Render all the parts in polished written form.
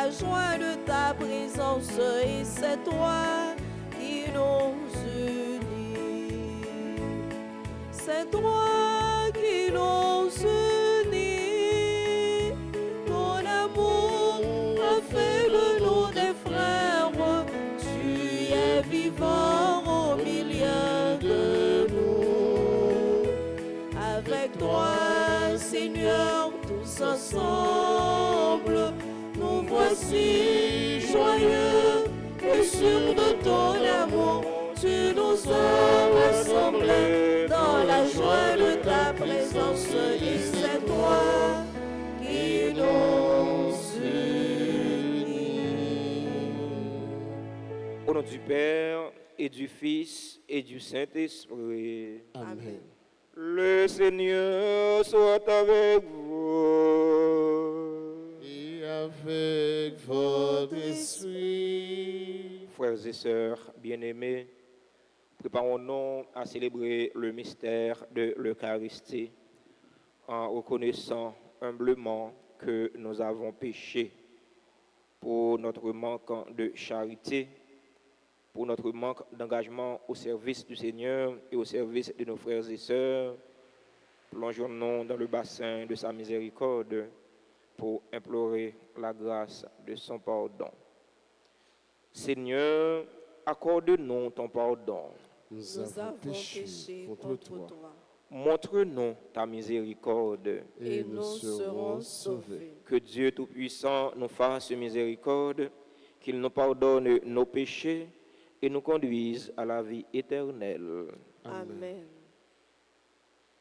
la joie de ta présence et c'est toi qui nous unit. C'est toi qui nous unit. Ton amour a fait de nous des frères. Tu es vivant au milieu de nous. Avec toi, Seigneur, tous ensemble, nous voici joyeux et sûrs de ton amour. Tu nous as rassemblés dans la joie de ta présence et c'est toi qui nous unit. Au nom du Père et du Fils et du Saint-Esprit. Amen. Le Seigneur soit avec vous. Et avec votre esprit. Frères et sœurs bien-aimés, préparons-nous à célébrer le mystère de l'Eucharistie en reconnaissant humblement que nous avons péché pour notre manque de charité, pour notre manque d'engagement au service du Seigneur et au service de nos frères et sœurs. Plongeons-nous dans le bassin de sa miséricorde pour implorer la grâce de son pardon. Seigneur, accorde-nous ton pardon. Nous avons péché contre toi. Montre-nous ta miséricorde. Et nous serons sauvés. Que Dieu Tout-Puissant nous fasse miséricorde, qu'il nous pardonne nos péchés et nous conduise à la vie éternelle. Amen.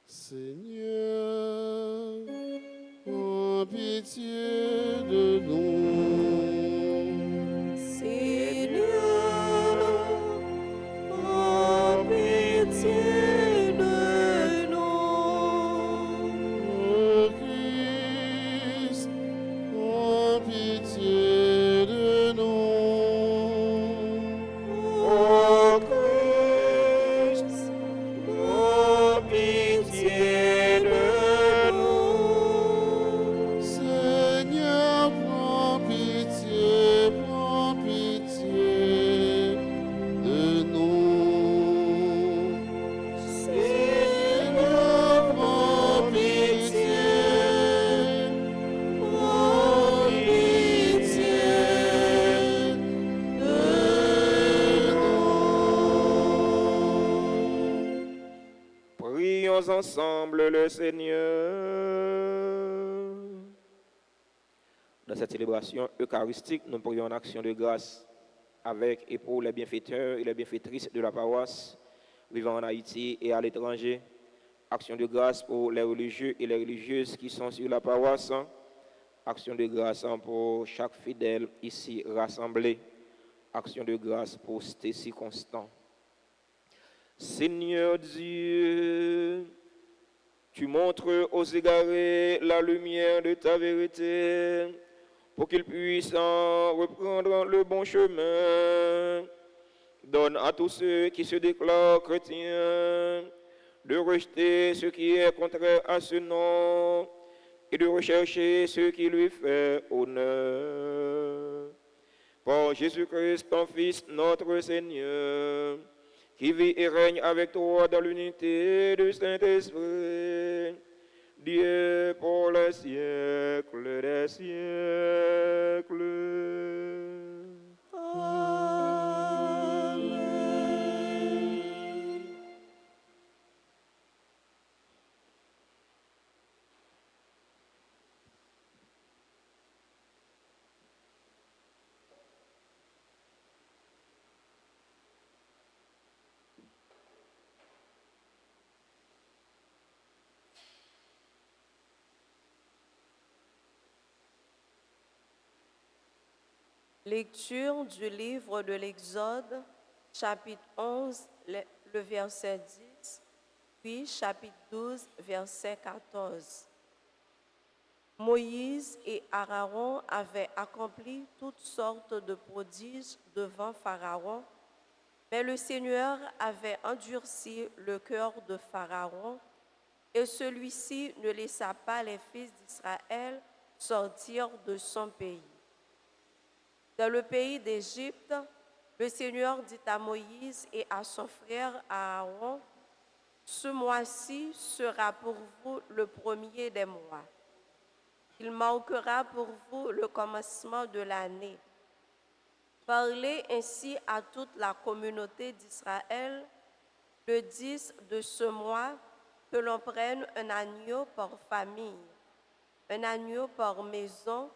Seigneur, aie pitié de nous. Seigneur, aie pitié de nous. Ô Christ, aie pitié de nous. Ô Christ, aie pitié de nous. Seigneur, prends pitié de nous. Seigneur, Prends pitié de nous. prions ensemble le Seigneur. Dans cette célébration eucharistique, nous prions en action de grâce avec et pour les bienfaiteurs et les bienfaitrices de la paroisse vivant en Haïti et à l'étranger. Action de grâce pour les religieux et les religieuses qui sont sur la paroisse. Action de grâce pour chaque fidèle ici rassemblé. Action de grâce pour Stécie Constant. Seigneur Dieu, tu montres aux égarés la lumière de ta vérité pour qu'ils puissent en reprendre le bon chemin. Donne à tous ceux qui se déclarent chrétiens de rejeter ce qui est contraire à ce nom et de rechercher ce qui lui fait honneur. Par Jésus-Christ, ton Fils, notre Seigneur, qui vit et règne avec toi dans l'unité du Saint-Esprit, Dieu pour les siècles des siècles. Amen. Lecture du livre de l'Exode, chapitre 11, le verset 10, puis chapitre 12, verset 14. Moïse et Aaron avaient accompli toutes sortes de prodiges devant Pharaon, mais le Seigneur avait endurci le cœur de Pharaon, et celui-ci ne laissa pas les fils d'Israël sortir de son pays. Dans le pays d'Égypte, le Seigneur dit à Moïse et à son frère Aaron, ce mois-ci sera pour vous le premier des mois. Il marquera pour vous le commencement de l'année. Parlez ainsi à toute la communauté d'Israël le 10 de ce mois que l'on prenne un agneau par famille, un agneau par maison.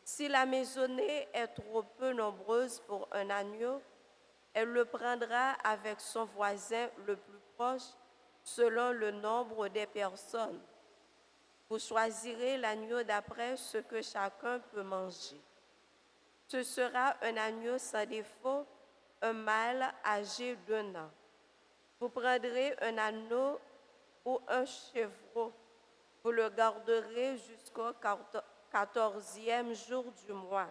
Si la maisonnée est trop peu nombreuse pour un agneau, elle le prendra avec son voisin le plus proche selon le nombre des personnes. Vous choisirez l'agneau d'après ce que chacun peut manger. Ce sera un agneau sans défaut, un mâle âgé d'1 an. Vous prendrez un agneau ou un chevreau. Vous le garderez jusqu'au 14e jour du mois.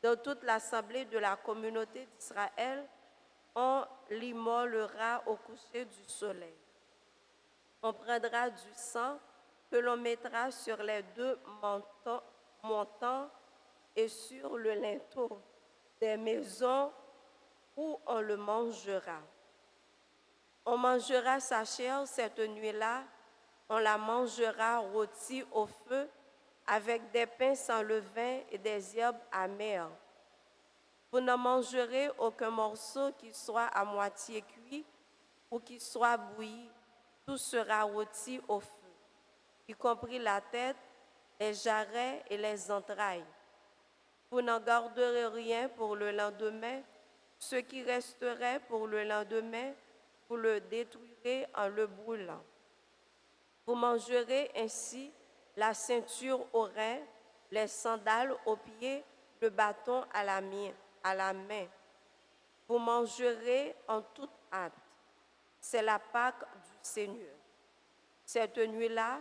Dans toute l'assemblée de la communauté d'Israël, on l'immolera au coucher du soleil. On prendra du sang que l'on mettra sur les 2 montants et sur le linteau des maisons où on le mangera. On mangera sa chair cette nuit-là, on la mangera rôtie au feu avec des pains sans levain et des herbes amères. Vous ne mangerez aucun morceau qui soit à moitié cuit ou qui soit bouilli, tout sera rôti au feu, y compris la tête, les jarrets et les entrailles. Vous n'en garderez rien pour le lendemain. Ce qui resterait pour le lendemain, vous le détruirez en le brûlant. Vous mangerez ainsi la ceinture aux reins, les sandales aux pieds, le bâton à la main. Vous mangerez en toute hâte. C'est la Pâque du Seigneur. Cette nuit-là,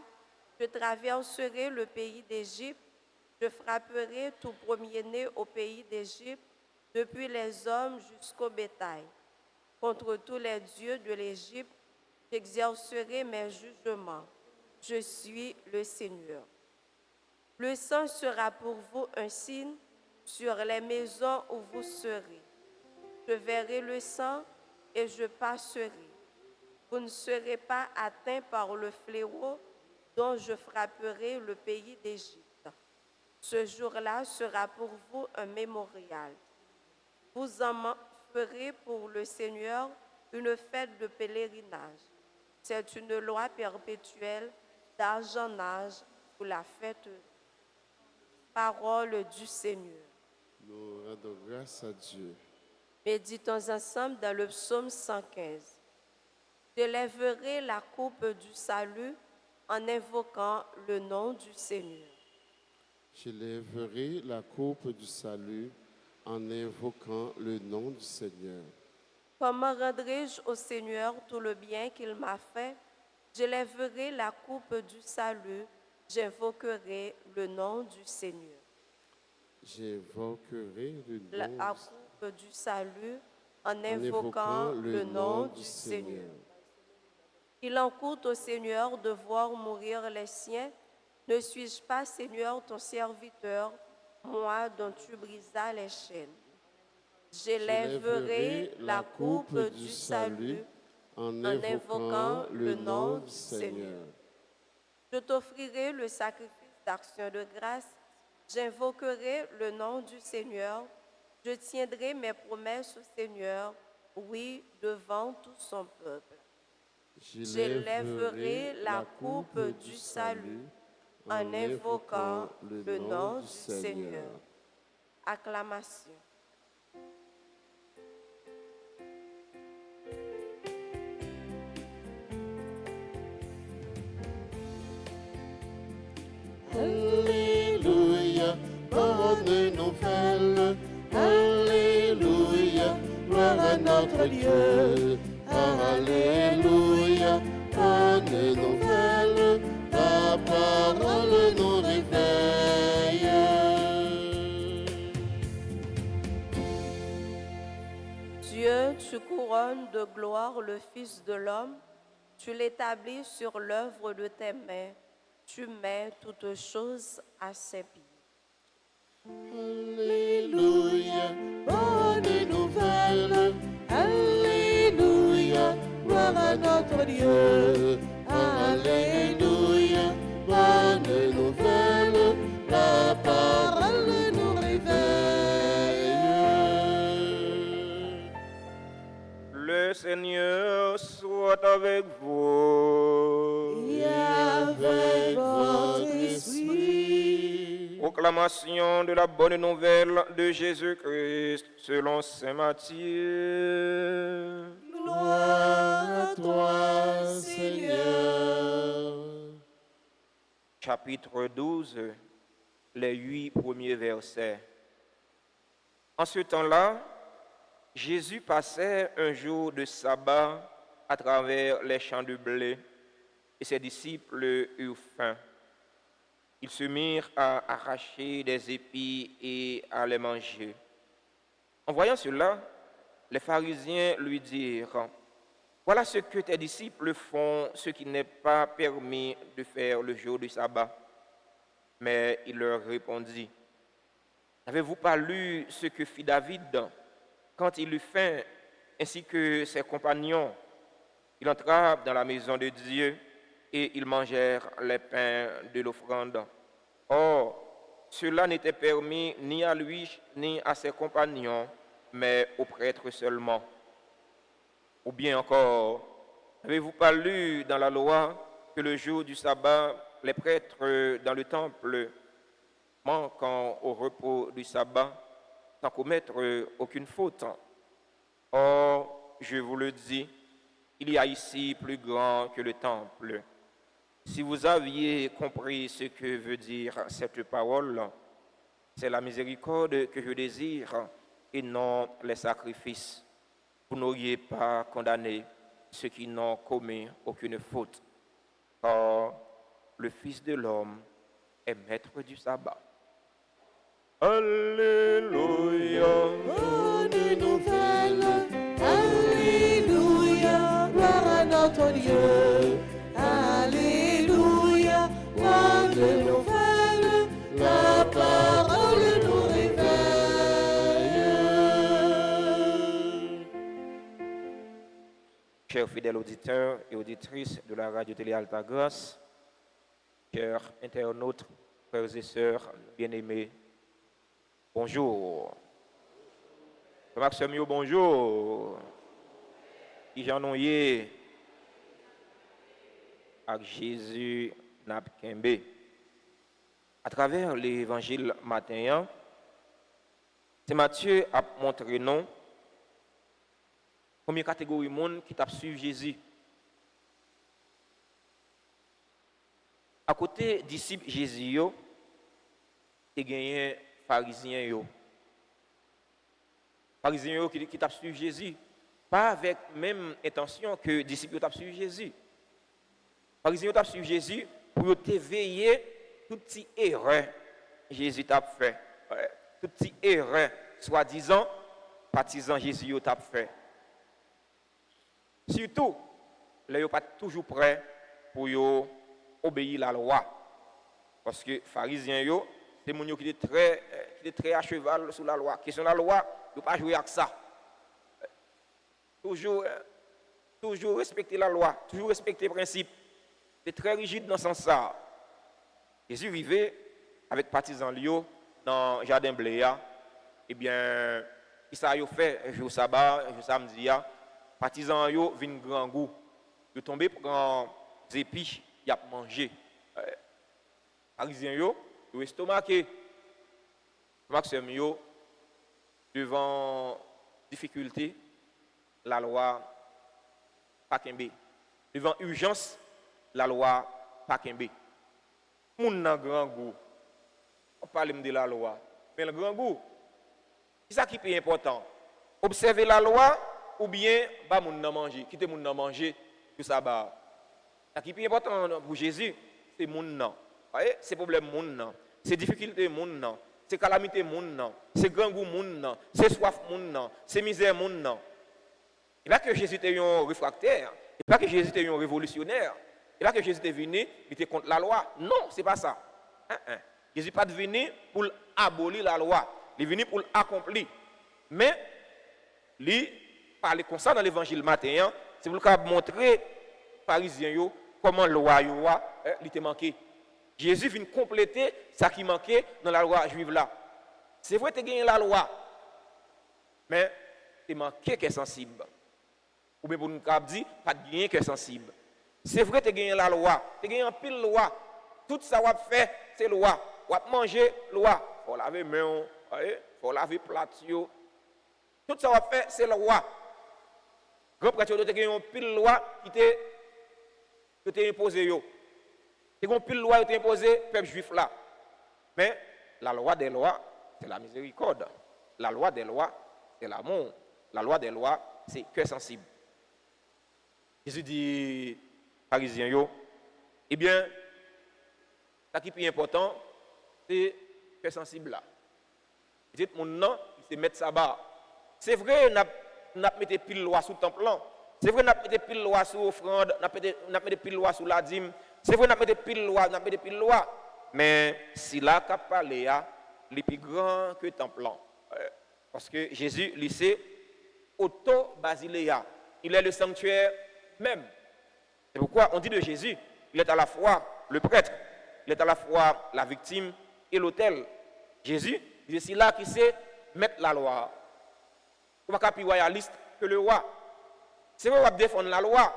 je traverserai le pays d'Égypte. Je frapperai tout premier-né au pays d'Égypte, depuis les hommes jusqu'au bétail. Contre tous les dieux de l'Égypte, j'exercerai mes jugements. Je suis le Seigneur. Le sang sera pour vous un signe sur les maisons où vous serez. Je verrai le sang et je passerai. Vous ne serez pas atteints par le fléau dont je frapperai le pays d'Égypte. Ce jour-là sera pour vous un mémorial. Vous en ferez pour le Seigneur une fête de pèlerinage. C'est une loi perpétuelle d'âge en âge pour la fête. Parole du Seigneur. Nous rendons grâce à Dieu. Méditons ensemble dans le psaume 115. J'élèverai la coupe du salut en invoquant le nom du Seigneur. J'élèverai la coupe du salut en invoquant le nom du Seigneur. Comment rendrai-je au Seigneur tout le bien qu'il m'a fait? J'élèverai la coupe du salut, j'invoquerai le nom du Seigneur. J'invoquerai le La nom coupe du salut en invoquant invoquant le nom du Seigneur. Il en coûte au Seigneur de voir mourir les siens. Ne suis-je pas, Seigneur, ton serviteur, moi dont tu brisas les chaînes? J'élèverai la coupe du salut en invoquant le nom du Seigneur. Je t'offrirai le sacrifice d'action de grâce. J'invoquerai le nom du Seigneur. Je tiendrai mes promesses au Seigneur, oui, devant tout son peuple. J'élèverai la coupe du salut en invoquant le nom du Seigneur. Acclamation. Alléluia, bonne nouvelle. Alléluia, gloire à notre Dieu. Alléluia, bonne nouvelle. Ta parole nous réveille. Dieu, tu couronnes de gloire le Fils de l'homme. Tu l'établis sur l'œuvre de tes mains. Tu mets toutes choses à ses pieds. Alléluia, bonne nouvelle. Alléluia, gloire à notre Dieu. Alléluia, bonne nouvelle. La parole nous réveille. Le Seigneur soit avec vous. Et avec votre esprit. Proclamation de la bonne nouvelle de Jésus-Christ selon saint Matthieu. Gloire à toi, Seigneur. Chapitre 12, les 8 premiers versets. En ce temps-là, Jésus passait un jour de sabbat à travers les champs de blé et ses disciples eurent faim. Ils se mirent à arracher des épis et à les manger. En voyant cela, les pharisiens lui dirent, « Voilà ce que tes disciples font, ce qui n'est pas permis de faire le jour du sabbat. » Mais il leur répondit, « N'avez-vous pas lu ce que fit David quand il eut faim, ainsi que ses compagnons? Il entra dans la maison de Dieu et ils mangèrent les pains de l'offrande. Or, cela n'était permis ni à lui ni à ses compagnons, mais aux prêtres seulement. Ou bien encore, n'avez-vous pas lu dans la loi que le jour du sabbat, les prêtres dans le temple, manquant au repos du sabbat, sans commettre aucune faute? Or, je vous le dis, il y a ici plus grand que le temple. Si vous aviez compris ce que veut dire cette parole, c'est la miséricorde que je désire et non les sacrifices. Vous n'auriez pas condamné ceux qui n'ont commis aucune faute. Or, le Fils de l'homme est maître du sabbat. Alléluia. Bonne nouvelle. Alléluia, gloire à notre Dieu. Alléluia, bonne nouvelle. La parole nous réveille. Chers fidèles auditeurs et auditrices de la radio-télé Alta Grace, chers internautes, frères et sœurs bien-aimés, bonjour. Maxime, bonjour. Qui j'en ai avec Jésus Napkembe. À travers l'évangile matin, c'est Matthieu a montré non combien de catégories de monde qui t'a suivi Jésus. À côté disciples Jésus, il y a gagné pharisiens. Pharisiens qui t'a suivi Jésus, pas avec même intention que disciples t'a suivi Jésus. Pharisiens t'a suivi Jésus pour te veiller toute petite erreur Jésus t'a fait. Toute petite erreur, soi-disant, partisan Jésus t'a fait. Surtout, les gens pas toujours prêts pour obéir la loi. Parce que les pharisiens, c'est des gens qui sont très à cheval sur la loi. Question de la loi, ils ne pas jouer avec ça. Toujours respecter la loi, toujours respecter les principes. C'est très rigide dans ce sens-là. Jésus arrivé avec partisans Lio dans le jardin Bléa. Eh bien, ça a fait un jour sabbat, un jour samedi. Partisans yo viennent grand goût. Ils tombent pour grand épis, ils ont mangé. Parisiens yo, ils estomaqué. Maxime yo devant difficulté, la loi pas kembe. Devant urgence, la loi pas kembe. Moun nan grand goût. On parle de la loi, mais le grand goût. C'est ça qui est important. Observer la loi ou bien ba moun nan manger, quitter moun nan manger tout ça ba. Ce qui est important pour Jésus, c'est moun nan. Voyez, c'est problème moun nan, c'est difficulté moun nan, c'est calamité moun nan, c'est grand goût moun nan, c'est soif moun nan, c'est misère moun nan. Et pas que Jésus était un réfractaire, et pas que Jésus était un révolutionnaire, et pas que Jésus était venu, il était contre la loi. Non, c'est pas ça. Jésus pas venu pour abolir la loi, il est venu pour l'accomplir. Mais lui parler comme ça dans l'évangile matin, c'est pour montrer aux pharisiens comment la loi il était manqué. Jésus vient compléter ce qui manquait dans la loi juive là. C'est vrai que tu as gagné la loi, mais tu manqué qui est sensible. Ou bien pour nous dire, pas de gagner qui est sensible. C'est vrai que tu as gagné la loi, tu as gagné un pile loi. Tout ça qu'on fait, c'est loi. On va manger, loi. Il faut laver les mains, il faut laver les plats. Tout ça qu'on fait, c'est loi. Grand prêtre, tu as gagné un pile loi qui t'est imposé. Tu as un pile loi qui t'est imposé, peuple juif là. Mais la loi des lois, c'est la miséricorde. La loi des lois, c'est l'amour. La loi des lois, c'est cœur sensible. Jésus dit, pharisiens, eh bien, ce qui est plus important, c'est cœur sensible là. Il dit, mon nom, c'est mettre sabbat. C'est vrai, on a mis pile loi sous le temple. C'est vrai, on a mis pile loi sous l'offrande, on a mis pile loi sous la dîme. C'est vrai, on a mis pile loi, mais si là, qu'a parlé, il est plus grand que le temple. Parce que Jésus, il c'est auto-basiléa. Il est le sanctuaire même. C'est pourquoi on dit de Jésus, il est à la fois le prêtre, il est à la fois la victime et l'autel. Jésus, c'est là qui sait mettre la loi. On ne va pas plus royaliste que le roi. C'est vrai qu'on va défendre la loi.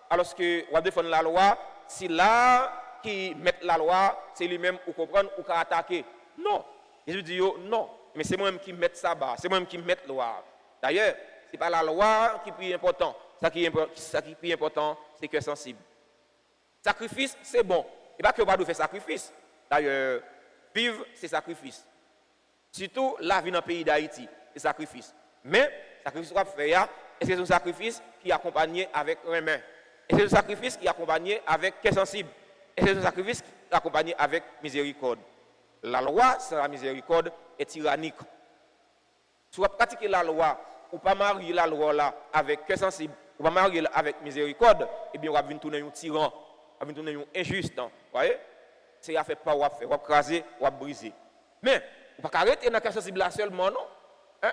Alors que on va défendre la loi, c'est là qui met la loi, c'est lui-même ou comprendre ou attaquer. Non. Jésus dit non. Mais c'est moi-même qui mets ça bas. C'est moi-même qui mets la loi. D'ailleurs, ce n'est pas la loi qui est plus important. Ce qui est plus important, c'est que sensible. Sacrifice, c'est bon. Et pas que on va faire sacrifice. D'ailleurs, vivre, c'est sacrifice. Surtout la vie dans le pays d'Haïti, c'est sacrifice. Mais, sacrifice qu'on va faire, c'est un sacrifice qui est accompagné avec remède. Et c'est un sacrifice qui est accompagné avec cœur sensible. Et c'est un sacrifice qui est accompagné avec miséricorde. La loi, c'est la miséricorde, est tyrannique. Si vous pratiquez la loi, ou pas marier la loi là avec cœur sensible, ou pas marier avec miséricorde, eh bien, on va venir tourner un tyran, on va venir tourner un injuste. Vous voyez? C'est à faire pas, on va faire, on va craser, on va briser. Mais, on ne peut pas arrêter dans le cœur sensible là seulement, non? Il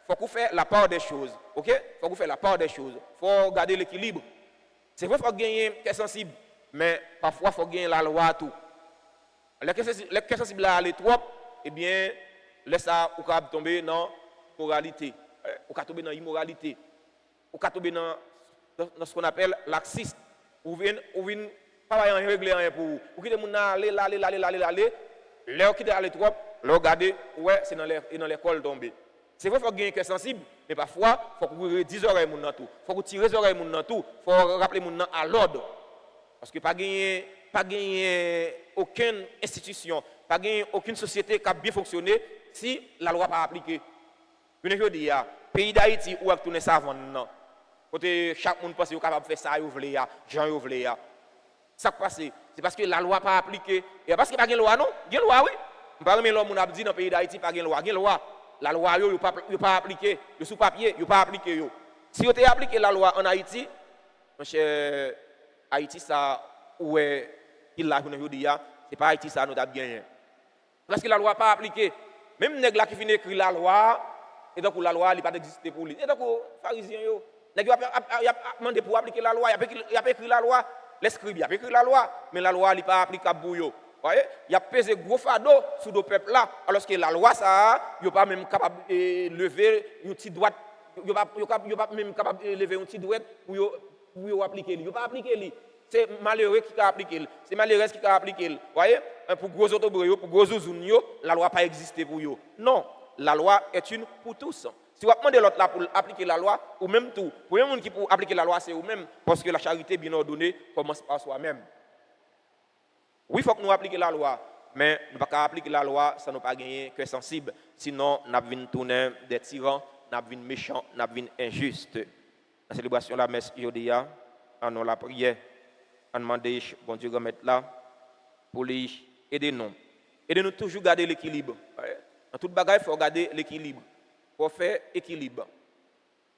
faut qu'on fasse la part des choses. OK? Il faut qu'on fasse la part des choses. Il faut garder l'équilibre. C'est vrai qu'il faut gagner cœur sensible, mais parfois il faut gagner la loi à tout. Les cœurs sensibles là, les trop, eh bien, laisse ça, on peut tomber dans la moralité. On peut tomber dans l'immoralité. On peut tomber dans ce qu'on appelle laxiste. Ou vient pas régler rien pour vous. Vous quittez mon aller. Là, quittez aller trop, là, regardez, ouais, c'est dans l'école tombé. C'est vrai qu'il faut gagner cœur sensible, mais parfois, il faut que vous 10 oreilles dans tout. Il faut que vous tirez les oreilles dans tout. Il faut rappeler mon à l'ordre. Parce que pas gagner aucune institution, pas gagner aucune société qui a bien fonctionné si la loi n'est pas appliquée. Je dis, pays d'Haïti, où est tourner ça avant non. Côté chaque monde pense qu'il est capable de faire ça, il veut, Jean il veut. Ça qui passe, c'est parce que la loi n'est pas appliquée. Et parce qu'il n'y a pas de loi, non? Il y a une loi, oui. Je ne parle pas de l'homme qui dit dans le pays d'Haïti, il n'y a pas de loi. Il y a une loi. La loi n'est pas appliquée. Le sous-papier, il n'est pas appliqué. Si vous avez appliqué la loi en Haïti, mon cher, Haïti, ça, où est il l'a dit, c'est pas Haïti, ça, nous avons gagné. Parce que la loi n'est pas appliquée. Même les gens qui viennent écrire la loi, et donc la loi n'est pas d'exister pour lui. Et donc, les pharisiens, ils ont demandé pour appliquer la loi, ils ont écrit la loi, les scribes, ils ont écrit la loi, mais la loi n'est pas applicable pour eux. Vous voyez, il y a pesé gros fardeau sur le peuple là, alors que la loi, ça, il n'est pas même capable de lever une petite droite, il n'est pas même capable de lever une petite droite pour appliquer. Il n'est pas appliqué. C'est malheureux qui a appliqué. C'est malheureux qui a appliqué. Vous voyez, pour gros autobrio, pour gros ouzoun, la loi n'a pas existé pour eux. Non, la loi est une pour tous. Si vous demandez l'autre là pour appliquer la loi, ou même tout, pour les gens qui pour appliquer la loi, c'est vous-même, parce que la charité bien ordonnée commence par soi-même. Oui, il faut que nous appliquions la loi, mais nous ne pouvons pas appliquer la loi sans nous pas gagner que sensible. Sinon, nous allons tourner des tyrans, nous allons méchants, nous allons injustes. La célébration de la messe Yodia, en la prière, on demande bon Dieu remettre là pour les aider nous. Aider-nous toujours garder l'équilibre. Dans toute bagaille, il faut garder l'équilibre. Il faut faire équilibre.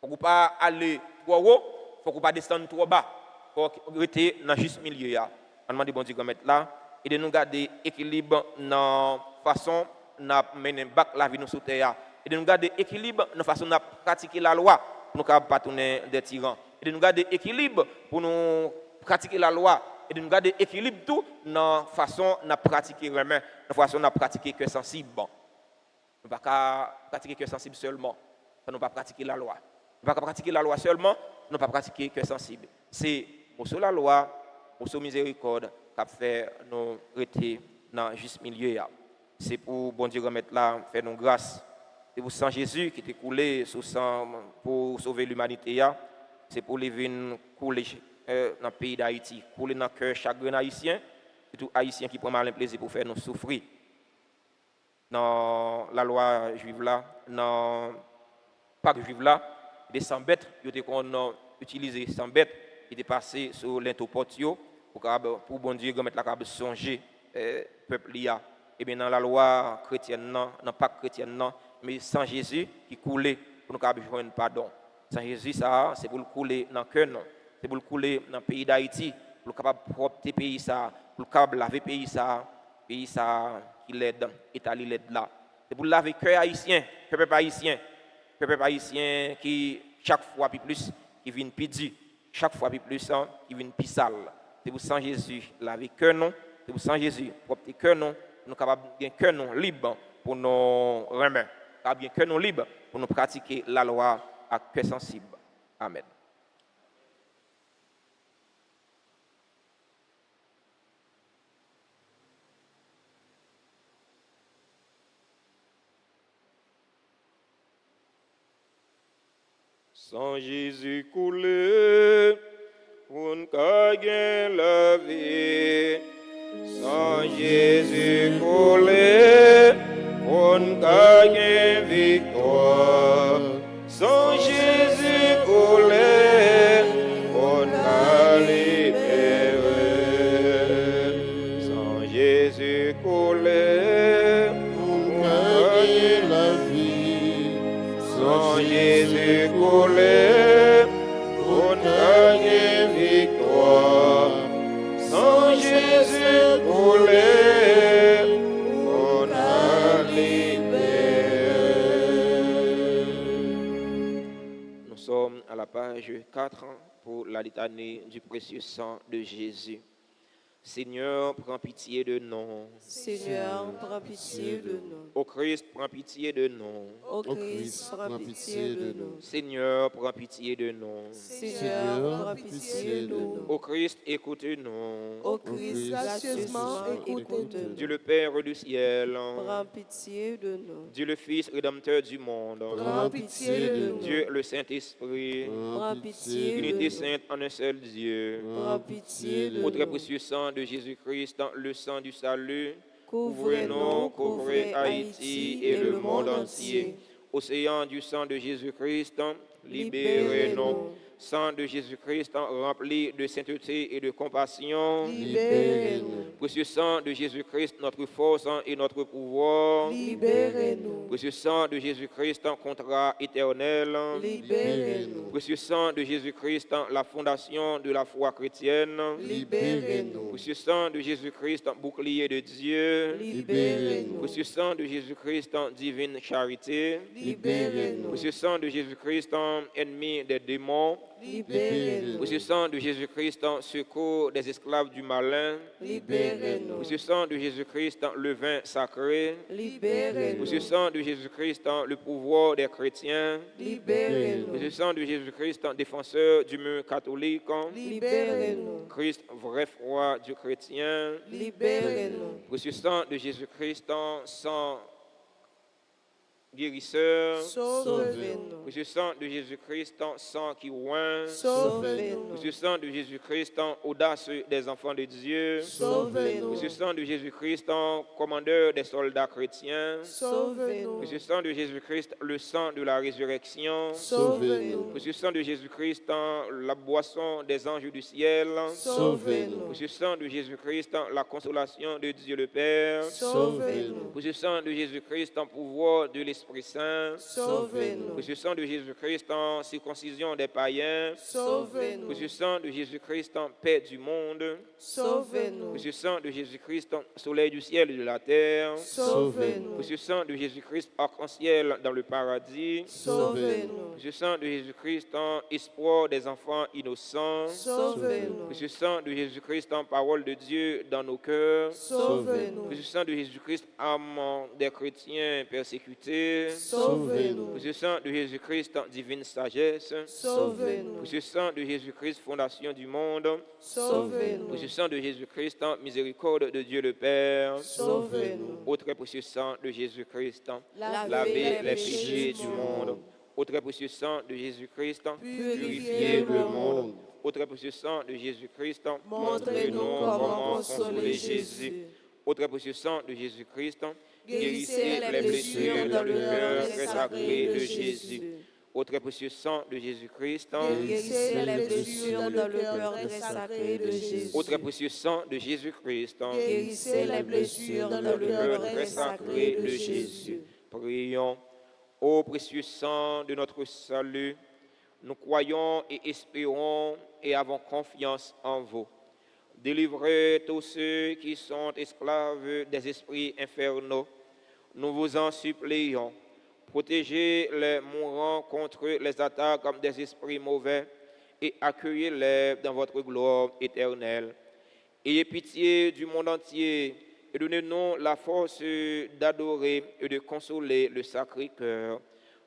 Il ne faut pas aller trop haut, il ne faut pas descendre trop bas. Il faut rester dans le juste milieu. On demande bon Dieu remettre là et de nous garder équilibre dans la façon de mener la vie sous terre, et de nous garder équilibre dans la façon de pratiquer la loi pour nous pas tourner des tyrans, et de nous garder équilibre pour nous pratiquer la loi, et de nous garder équilibre tout dans la façon de pratiquer vraiment, dans la façon de pratiquer que sensible. Nous ne pouvons pas pratiquer que sensible seulement, nous ne pouvons pas pratiquer la loi. Nous ne pouvons pas pratiquer la loi seulement, nous ne pouvons pas pratiquer que sensible. C'est pour la loi, pour miséricorde, qui fait nous rester dans le juste milieu. C'est pour bon Dieu remettre là, faire nos grâces. C'est pour sang Jésus qui était coulé sous sang pour sauver l'humanité. C'est pour les venir couler dans le pays d'Haïti, couler dans le cœur chaque haïtien, surtout haïtien qui prend malin plaisir pour faire nous souffrir. Dans la loi juive là, dans le pacte juif là, des 100 bêtes, ils ont utilisé 100 bêtes qui étaient passées sur l'intopotio pour bon Dieu remettre la carte songer peuple là. Et bien dans la loi chrétienne, dans le pacte chrétien, mais sans Jésus qui coulait pour nous joindre pardon. Sans Jésus, ça, c'est pour le couler dans le cœur, c'est pour le couler dans le pays d'Haïti, pour le capable propre pays ça, pour le capable laver pays ça qui l'aide, Italie l'aide là. C'est pour laver cœur haïtien, peuple haïtien qui chaque fois plus qui vient pidi, chaque fois plus qui vient plus sale. C'est pour sans Jésus laver cœur non, c'est pour sans Jésus propre cœur non, nous capable bien cœur non libre pour nous remettre, bien cœur non libre pour nous pratiquer la loi à cœur sensible. Amen. Sans Jésus coulé, pour ne gagner la vie. Sans Jésus coulé, pour ne gagner victoire. Sans Jésus coulé, pour ne libérer. Sans Jésus coulé, pour gagner la vie. Sans Jésus coulé, pour gagner victoire. Sans Jésus coulé, pour libérer. Nous sommes à la page 4 pour la litanie du précieux sang de Jésus. Seigneur, prends pitié de nous. Seigneur, prends pitié de nous. Ô Christ, prends pitié de nous. Ô Christ, prends pitié de nous. Seigneur, prends pitié de nous. Seigneur, prends pitié de nous. Ô Christ, écoute-nous. Ô Christ, gracieusement écoute-nous. Dieu le Père du ciel. Prends pitié de nous. Dieu le Fils rédempteur du monde. Prends pitié de nous. Dieu le Saint-Esprit. Prends pitié de Unité nous. sainte en un seul Dieu. Prends pitié de Au très nous. précieux sang de Jésus-Christ, le sang du salut, Couvrez-nous, couvrez Haïti et le monde entier. Océan du sang de Jésus-Christ, libérez-nous. Sang de Jésus-Christ rempli de sainteté et de compassion. Libérez-nous. Précieux sang de Jésus-Christ, notre force et notre pouvoir. Libérez-nous. Précieux sang de Jésus-Christ, contrat éternel. Libérez-nous. Précieux sang de Jésus-Christ, la fondation de la foi chrétienne. Libérez-nous. Précieux sang de Jésus-Christ, bouclier de Dieu. Libérez-nous. Précieux sang de Jésus-Christ, divine charité. Libérez-nous. Précieux sang de Jésus-Christ, ennemi des démons. Libérez-nous. Précieux sang de Jésus-Christ, secours des esclaves du malin. Libérez-nous. Précieux sang de Jésus-Christ, le vin sacré. Libérez-nous. Précieux sang de Jésus-Christ, le pouvoir des chrétiens. Libérez-nous. Précieux sang de Jésus-Christ, défenseur du mur catholique. Libérez-nous. Christ, vrai foi du chrétien. Libérez-nous. Précieux sang de Jésus-Christ, sang guérisseur. Sauvez-nous. Précieux sang de Jésus-Christ, sang qui oint. Sauvez-nous. Précieux sang de Jésus-Christ, audace des enfants de Dieu. Sauvez-nous. Précieux sang de Jésus-Christ, commandeur des soldats chrétiens. Sauvez-nous. Précieux sang de Jésus-Christ, le sang de la résurrection. Sauvez-nous. Précieux sang de Jésus-Christ, la boisson des anges du ciel. Sauvez-nous. Précieux sang de Jésus-Christ, la consolation de Dieu le Père. Sauvez-nous. Précieux sang de Jésus-Christ, pouvoir de l'Esprit Esprit Saint. Sauve-nous. Précieux sang de Jésus-Christ en circoncision des païens. Sauve-nous. Précieux sang de Jésus-Christ en paix du monde. Sauve-nous. Précieux sang de Jésus-Christ en soleil du ciel et de la terre. Sauve-nous. Précieux sang de Jésus-Christ arc-en-ciel dans le paradis. Sauve-nous. Précieux sang de Jésus-Christ en espoir des enfants innocents. Sauve-nous. Précieux sang de Jésus-Christ en parole de Dieu dans nos cœurs. Sauve-nous. Précieux sang de Jésus-Christ âme des chrétiens persécutés. Sauve-nous. Précieux sang de Jésus-Christ en divine sagesse. Sauve-nous. Précieux sang de Jésus-Christ fondation du monde. Sauve-nous. Précieux sang de Jésus-Christ en miséricorde de Dieu le Père. Sauve-nous. Au très précieux sang de Jésus-Christ, Lavez lavez les péchés du monde. Au très précieux sang de Jésus-Christ, Purifiez le monde. Au très précieux sang de Jésus-Christ, Montrez-nous comment consoler Jésus. Au très précieux sang de Jésus-Christ, Guérissez les blessures dans le cœur très sacré de Jésus. Au très précieux sang de Jésus-Christ, Guérissez les blessures dans le cœur très sacré de Jésus. au très précieux sang de Jésus-Christ, Guérissez les blessures dans le cœur très sacré de Jésus. Prions. Ô précieux sang de notre salut, nous croyons et espérons et avons confiance en vous. Délivrez tous ceux qui sont esclaves des esprits infernaux. Nous vous en supplions. Protégez les mourants contre les attaques des esprits mauvais et accueillez-les dans votre gloire éternelle. Ayez pitié du monde entier et donnez-nous la force d'adorer et de consoler le Sacré-Cœur.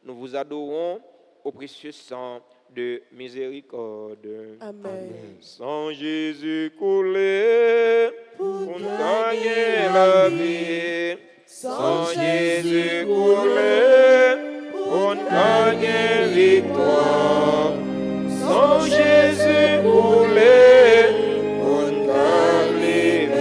Nous vous adorons au précieux sang de miséricorde. Amen. Sang Jésus coulé pour nous gagner la vie. Sang Jésus coulé pour nous gagner victoire. Sang Jésus coulé pour nous libérer.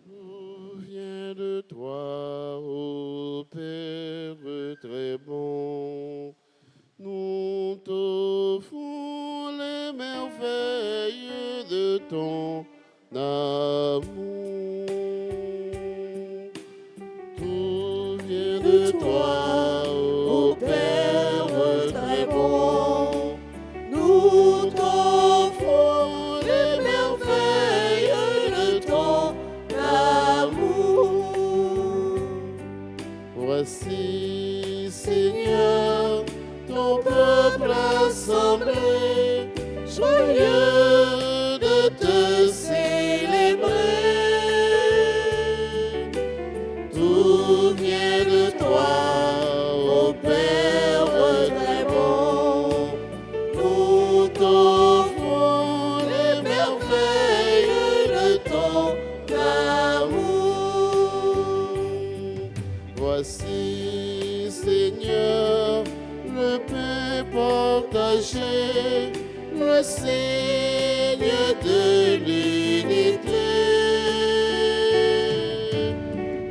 Tout vient de toi, ô Père très bon. Nous t'offrons les merveilles de ton amour. Tout vient de toi, ô Père très bon. Nous t'offrons les merveilles de ton amour. Voici, Seigneur, ton peuple assemblé, joyeux de te célébrer. Tout vient de toi, ô Père très bon. Nous t'offrons les merveilles de ton amour. Voici, Seigneur, le pain partagé, le signe de l'unité.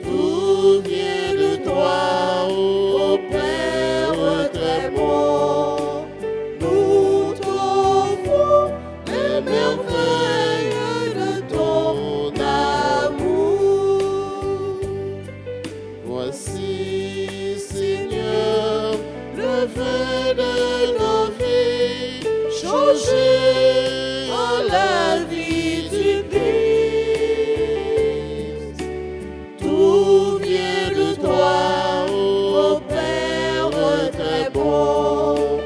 Tout vient de toi, ô Père très bon. Nous t'offrons les merveilles de ton amour. Voici, Seigneur, le vin de nos vies, changé en la vie du Christ. Tout vient de toi, ô Père très bon.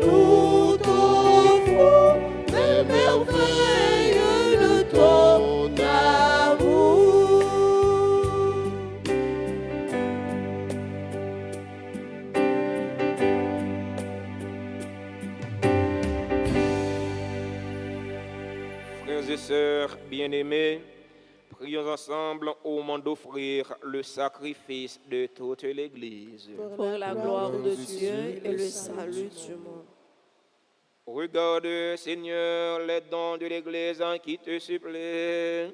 Nous t'offrons les merveilles de ton amour. Frères et sœurs bien-aimés, prions ensemble au moment d'offrir le sacrifice de toute l'Église. Pour la gloire de Dieu et le salut du monde. Regarde, Seigneur, les dons de l'Église qui te supplient.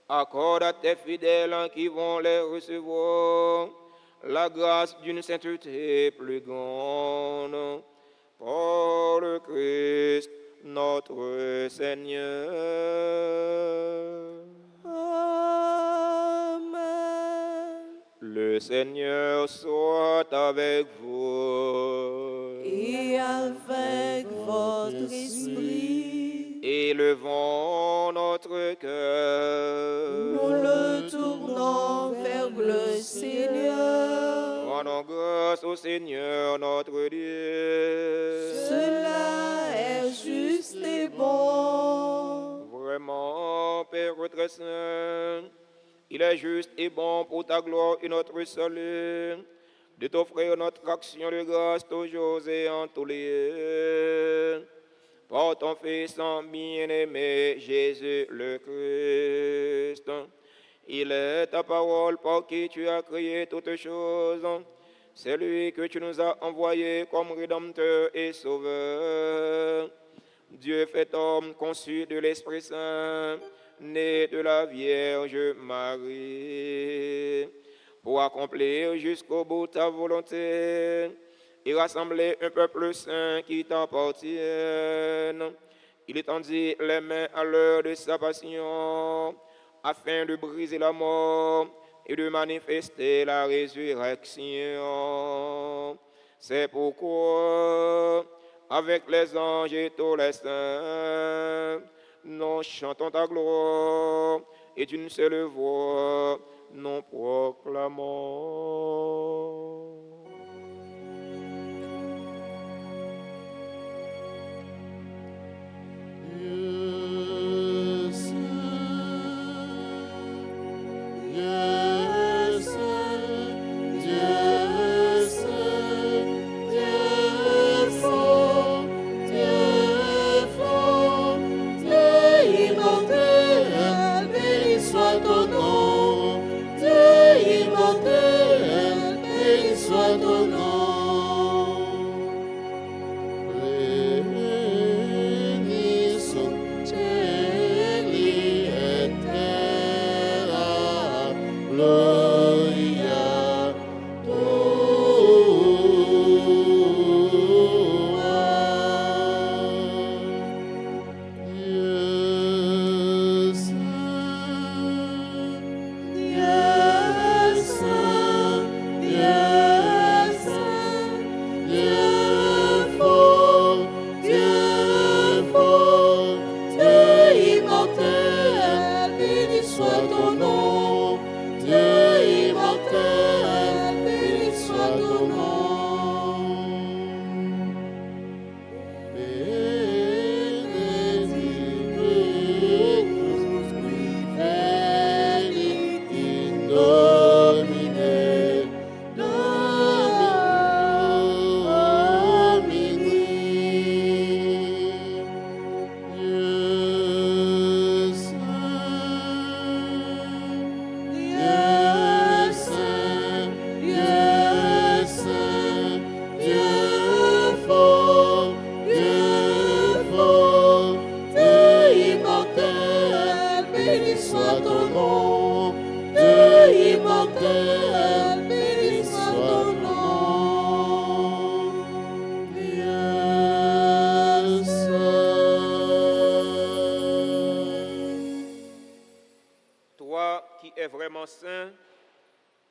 Accorde à tes fidèles qui vont les recevoir la grâce d'une sainteté plus grande. Par le Christ, notre Seigneur. Amen. Le Seigneur soit avec vous. Et avec votre esprit, Élevons notre cœur. nous le tournons vers le Seigneur. Rendons grâce au Seigneur notre Dieu. Cela est juste et bon. Vraiment, Père très saint, il est juste et bon pour ta gloire et notre salut de t'offrir notre action de grâce toujours et en tous lieux. Par ton Fils bien-aimé Jésus le Christ. Il est ta parole par qui tu as créé toutes choses. C'est lui que tu nous as envoyé comme Rédempteur et Sauveur. Dieu fait homme conçu de l'Esprit Saint, né de la Vierge Marie, pour accomplir jusqu'au bout ta volonté et rassembler un peuple saint qui t'appartienne. Il étendit les mains à l'heure de sa passion, afin de briser la mort et de manifester la résurrection. C'est pourquoi, avec les anges et tous les saints, nous chantons ta gloire et d'une seule voix, nous proclamons.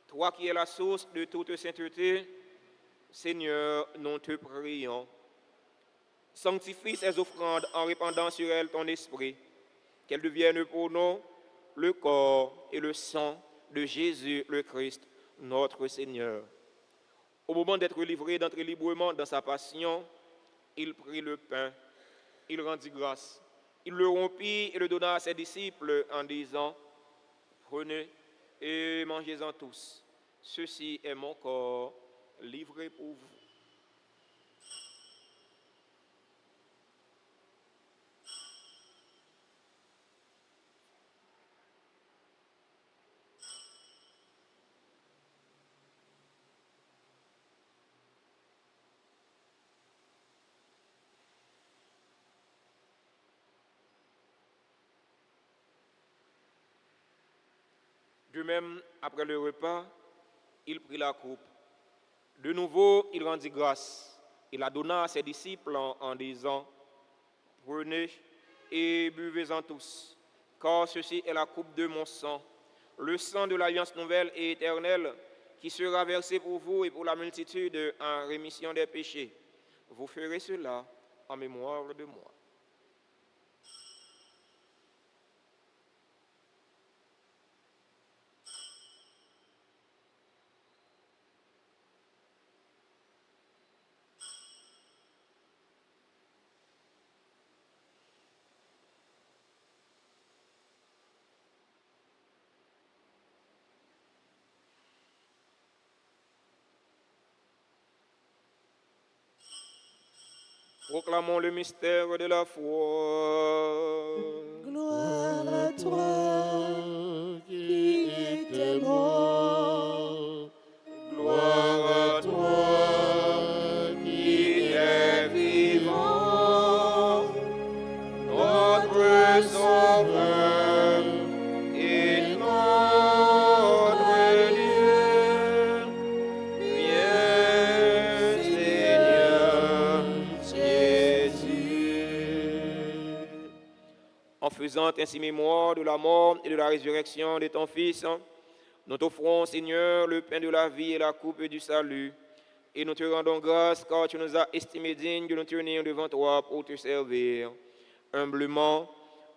Toi qui es la source de toute sainteté, Seigneur, nous te prions. Sanctifie ces offrandes en répandant sur elles ton esprit, qu'elles deviennent pour nous le corps et le sang de Jésus le Christ, notre Seigneur. Au moment d'être livré d'entrer librement dans sa passion, il prit le pain, il rendit grâce, il le rompit et le donna à ses disciples en disant, « Prenez et mangez-en tous. Ceci est mon corps livré pour vous. » De même, après le repas, il prit la coupe. De nouveau, il rendit grâce. Il la donna à ses disciples en disant, prenez et buvez-en tous, car ceci est la coupe de mon sang, le sang de l'alliance nouvelle et éternelle, qui sera versé pour vous et pour la multitude en rémission des péchés. Vous ferez cela en mémoire de moi. Proclamons le mystère de la foi. Gloire à toi qui étais mort. Gloire à toi qui es vivant, notre Sauveur et notre Dieu. Viens, Seigneur Jésus. En faisant ainsi mémoire de la mort et de la résurrection de ton Fils, nous t'offrons, Seigneur, le pain de la vie et la coupe du salut, et nous te rendons grâce car tu nous as estimés dignes de nous tenir devant toi pour te servir. Humblement,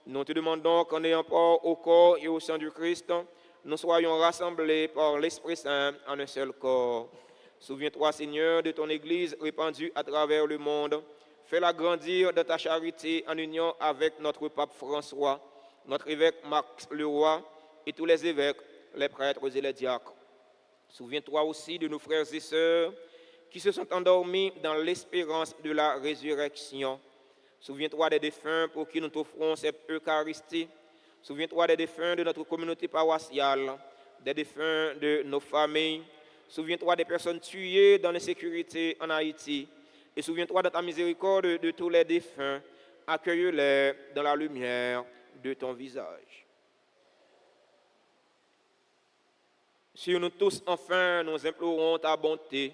nous te demandons qu'en ayant part au corps et au sang du Christ, nous soyons rassemblés par l'Esprit Saint en un seul corps. Souviens-toi, Seigneur, de ton Église répandue à travers le monde. Fais-la grandir de ta charité en union avec notre pape François, notre évêque Max Leroy et tous les évêques, les prêtres et les diacres. Souviens-toi aussi de nos frères et sœurs qui se sont endormis dans l'espérance de la résurrection. Souviens-toi des défunts pour qui nous t'offrons cette Eucharistie. Souviens-toi des défunts de notre communauté paroissiale, des défunts de nos familles. Souviens-toi des personnes tuées dans l'insécurité en Haïti. Et souviens-toi de ta miséricorde de tous les défunts. Accueille-les dans la lumière de ton visage. Sur nous tous, enfin, nous implorons ta bonté.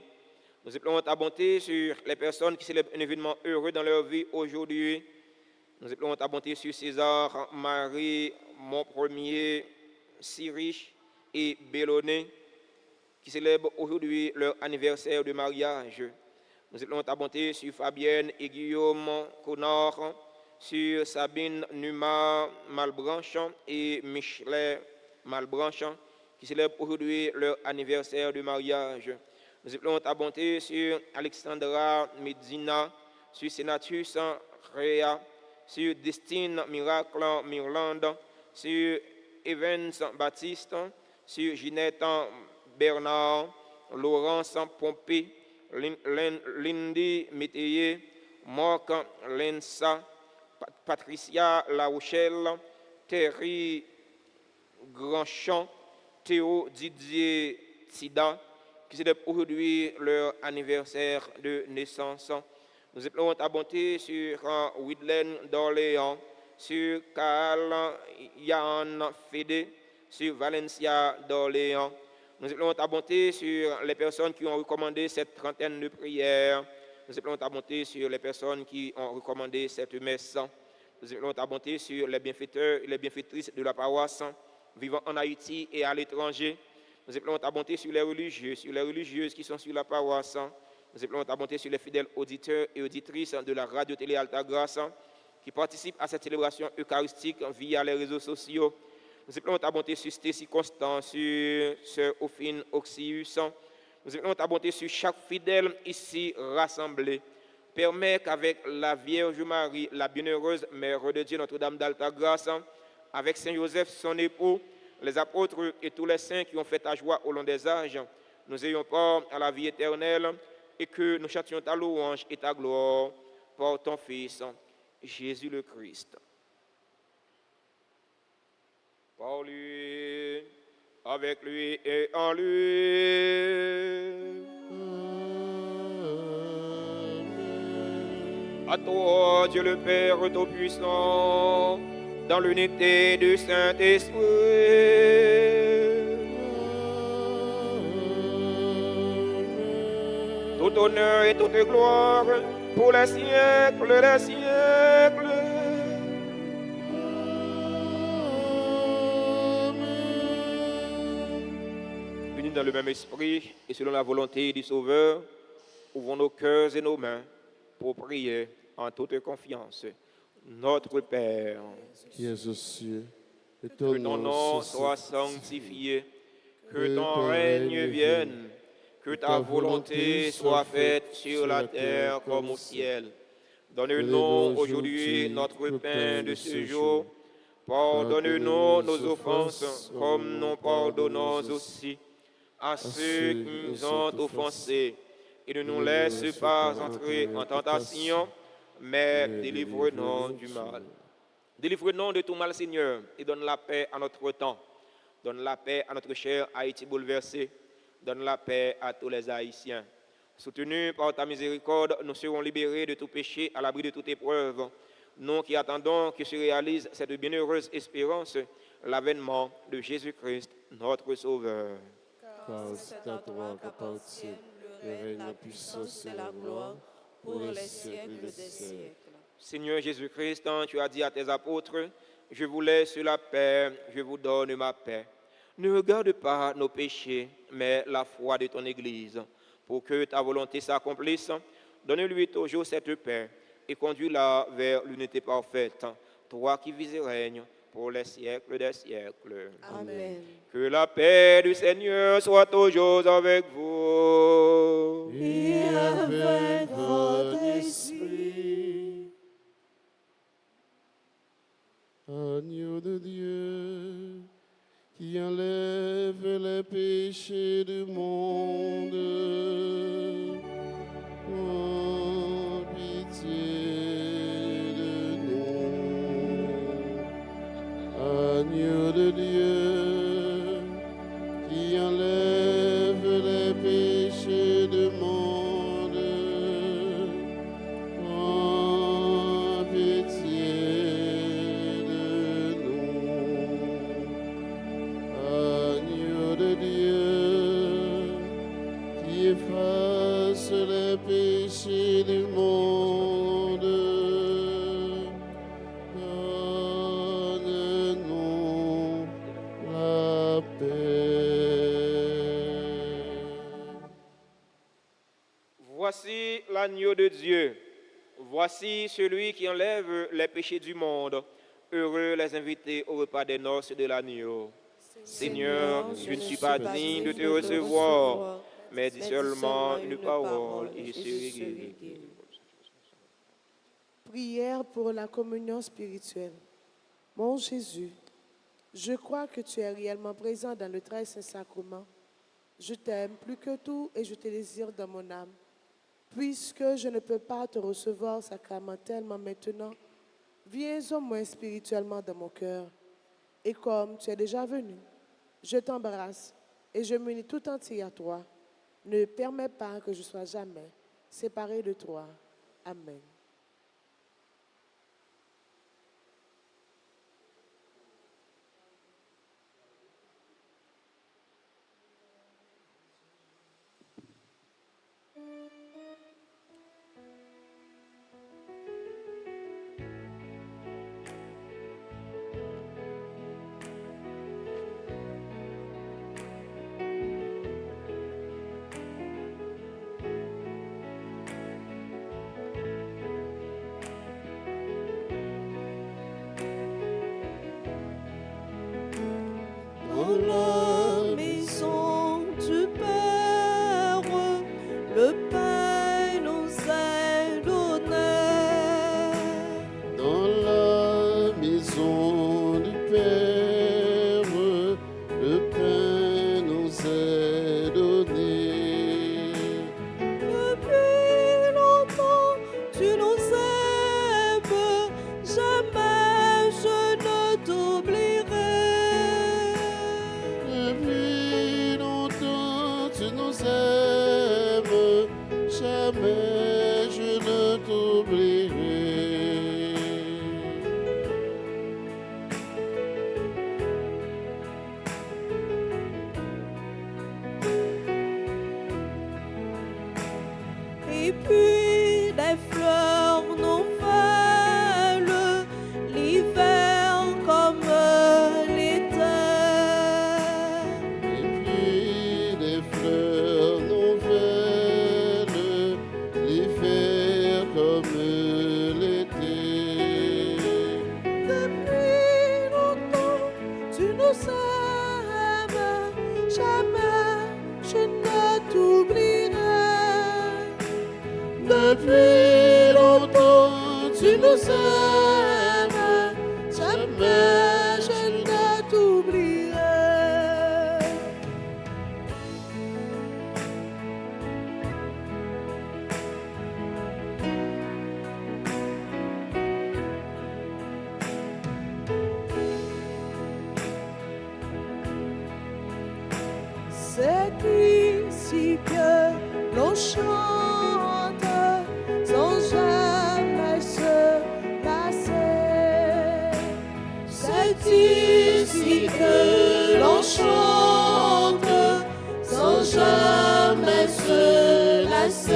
Nous implorons ta bonté sur les personnes qui célèbrent un événement heureux dans leur vie aujourd'hui. Nous implorons ta bonté sur César, Marie, mon premier, Cyrich et Béloné, qui célèbrent aujourd'hui leur anniversaire de mariage. Nous implorons ta bonté sur Fabienne et Guillaume Connard, sur Sabine Numa Malbranche et Michelet Malbranche, qui célèbrent aujourd'hui leur anniversaire de mariage. Nous implorons ta bonté sur Alexandra Medina, sur Senatus Réa, sur Destine Miracle Mirland, sur Evans Baptiste, sur Ginette Bernard, Laurence Pompé, Lindy Métayer, Marc Lensa, Patricia La Rochelle, Terry Grandchamp, Théo Didier Tida, qui célèbrent aujourd'hui leur anniversaire de naissance. Nous implorons ta bonté sur Widlen d'Orléans, sur Karl Yann Fédé, sur Valencia d'Orléans. Nous implorons ta bonté sur les personnes qui ont recommandé cette trentaine de prières. Nous implorons ta bonté sur les personnes qui ont recommandé cette messe. Nous implorons ta bonté sur les bienfaiteurs et les bienfaitrices de la paroisse vivant en Haïti et à l'étranger. Nous implorons ta bonté sur les religieux, sur les religieuses qui sont sur la paroisse. Nous implorons ta bonté sur les fidèles auditeurs et auditrices de la radio-télé Alta Grâce qui participent à cette célébration eucharistique via les réseaux sociaux. Nous implorons ta bonté sur Stécie Constant, sur Sœur Ophine Oxius. Nous implorons ta bonté sur chaque fidèle ici rassemblé. Permets qu'avec la Vierge Marie, la bienheureuse Mère de Dieu, Notre-Dame d'Alta Grâce, avec Saint Joseph, son époux, les apôtres et tous les saints qui ont fait ta joie au long des âges, nous ayons part à la vie éternelle et que nous chantions ta louange et ta gloire par ton Fils, Jésus le Christ. Par lui, avec lui et en lui. À toi, Dieu le Père Tout-Puissant, dans l'unité du Saint-Esprit, tout honneur et toute gloire pour les siècles des siècles. Unis dans le même esprit et selon la volonté du Sauveur, ouvrons nos cœurs et nos mains pour prier en toute confiance. Notre Père, qui es aux cieux, que que ton ton nom nom soit soit sanctifié, que ton règne vienne, que ta volonté soit faite sur la terre comme au ciel. Donne-nous aujourd'hui notre pain de ce jour. Pardonne-nous nos offenses comme nous pardonnons aussi à ceux qui nous ont offensés. Et ne nous laisse pas entrer en tentation, mais délivre-nous du mal. Délivre-nous de tout mal, Seigneur, et donne la paix à notre temps. Donne la paix à notre cher Haïti bouleversé. Donne la paix à tous les Haïtiens. Soutenus par ta miséricorde, nous serons libérés de tout péché, à l'abri de toute épreuve. Nous qui attendons que se réalise cette bienheureuse espérance, l'avènement de Jésus-Christ, notre Sauveur. Car c'est à toi qu'appartient le règne, la puissance et la gloire pour les siècles des siècles. Seigneur Jésus-Christ, tu as dit à tes apôtres, je vous laisse la paix, je vous donne ma paix. Ne regarde pas nos péchés, mais la foi de ton Église. Pour que ta volonté s'accomplisse, donne-lui toujours cette paix et conduis-la vers l'unité parfaite. Toi qui vis et règnes pour les siècles des siècles. Amen. Que la paix du Seigneur soit toujours avec vous. Et avec votre esprit. Agneau de Dieu, qui enlève les péchés du monde, oh, pitié de nous. Agneau de Dieu, qui enlève les péchés du monde, oh, pitié de nous. Agneau de Dieu, qui efface les péchés du monde, donne-nous la paix. Voici l'agneau de Dieu. Voici celui qui enlève les péchés du monde. Heureux les invités au repas des noces de l'agneau. Seigneur, je ne suis pas digne de te recevoir, mais dis seulement une parole et je serai guéri. Prière pour la communion spirituelle. Mon Jésus, je crois que tu es réellement présent dans le très saint sacrement. Je t'aime plus que tout et je te désire dans mon âme. Puisque je ne peux pas te recevoir sacramentellement maintenant, viens au moins spirituellement dans mon cœur. Et comme tu es déjà venu, je t'embrasse et je m'unis tout entier à toi. Ne permets pas que je sois jamais séparé de toi. Amen. Dans la maison du Père, le pain nous est donné. Dans la maison du Père, le pain nous est donné. Depuis longtemps, tu nous aimes, jamais je ne t'oublierai. l'été. Depuis longtemps, tu nous aimes, jamais je ne t'oublierai. Depuis longtemps, tu nous aimes, Jamais je ne t'oublierai. C'est ici que l'on chante sans jamais se lasser. C'est ici que l'on chante sans jamais se lasser.